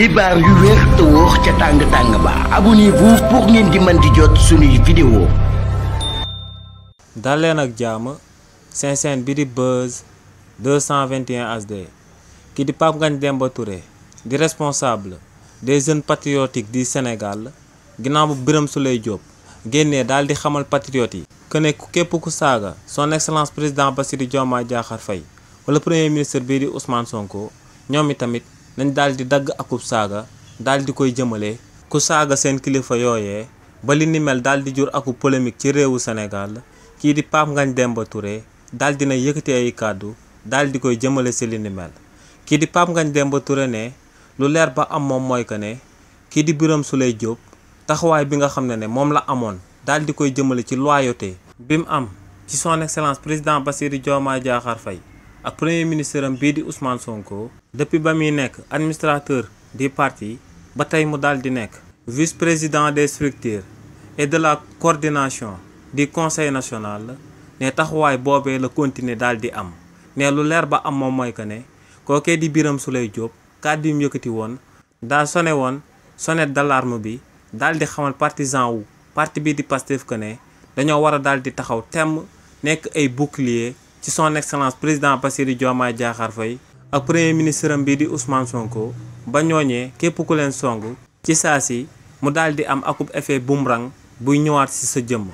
xibaar yu wér te wóor ca tàng ba abonnez-vous pour ngeen di mën di jot suñuy vidéo. dal leen ak jàmm seen chaîne bi di Buzz 221 HD ki di Pape Ngagne Demba Touré di responsable des jeunes patriotiques du Sénégal ginnaaw bu Birame Souleye Diop génnee daal di xamal patriotes yi que ne képp ku saaga son excellence président Bassirou Diomaye Diakhar Faye wala premier ministre bii di Ousmane Sonko ñoom itamit nañ daal di dagg akub saaga daal di koy jëmale ku saaga seen kilifa yooyee ba li ni mel daal di jur akub polémique ci réewu Sénégal kii di Pape Ngagne Demba Touré daal dina yëkkati ay kàddu daal di koy jëmale si li ni mel kii di Pape Ngagne Demba Touré ne lu leer ba am moom mooy que ne kii di Birame Souleye Diop taxawaay bi nga xam ne moom la amoon daal di koy jëmale ci loyauté bi mu am ci son excellence président Bassirou Diomaye Diakhar Faye ak premier ministre am bii di Ousmane Sonko depuis ba muy nekk administrateur du parti ba tey mu daal di nekk vice président des structures et de la coordination du conseil national ne taxawaay boobee la continuer daal di am ne lu leer ba am moom mooy que ne kookee di Birame Souleye Diop kàddu yu mu yëkkati woon daa sone woon sonnette d'alarme bi daal di xamal partisan wu parti bii di Pastef que ne dañoo war a daal di taxaw temm nekk ay bouclier ci son excellence président Bassirou Diomaye Diakhar Faye ak premier ministre am bii di Ousmane Sonko ba ñooñee képp ku leen song ci saa si mu daal di am akub effet boomerang buy ñëwaat si sa jëmm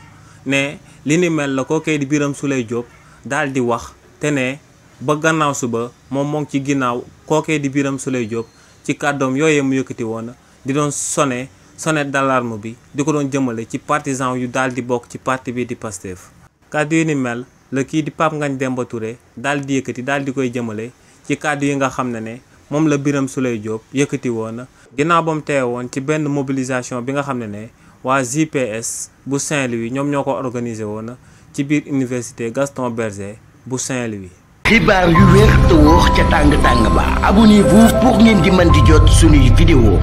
ne li ni mel la kookee di Birame Souleye Diop daal di wax te ne ba gannaaw suba moom moo ngi ci ginnaaw kookee di Birame Souleye Diop ci kàddoom yooyee mu yëkkati woon di doon sonné sonnette d'alarme bi di ko doon jëmale ci partisan yu daal di bokk ci parti bi di Pastef kàddu yi ni mel la kii di Pape Ngagne Demba Touré daal di yëkkati daal di koy jëmale ci kàddu yi nga xam ne moom la Birame Souleye Diop yëkkati woon ginnaaw ba mu teewoon ci benn mobilisation bi nga xam ne waa JPS bu Saint-Louis ñoom ñoo ko organisé woon ci biir université Gaston Berger bu Saint-Louis. xibaar yu wér te wóor ca tàng ba abonnez-vous pour ngeen di mën di jot suñuy vidéo.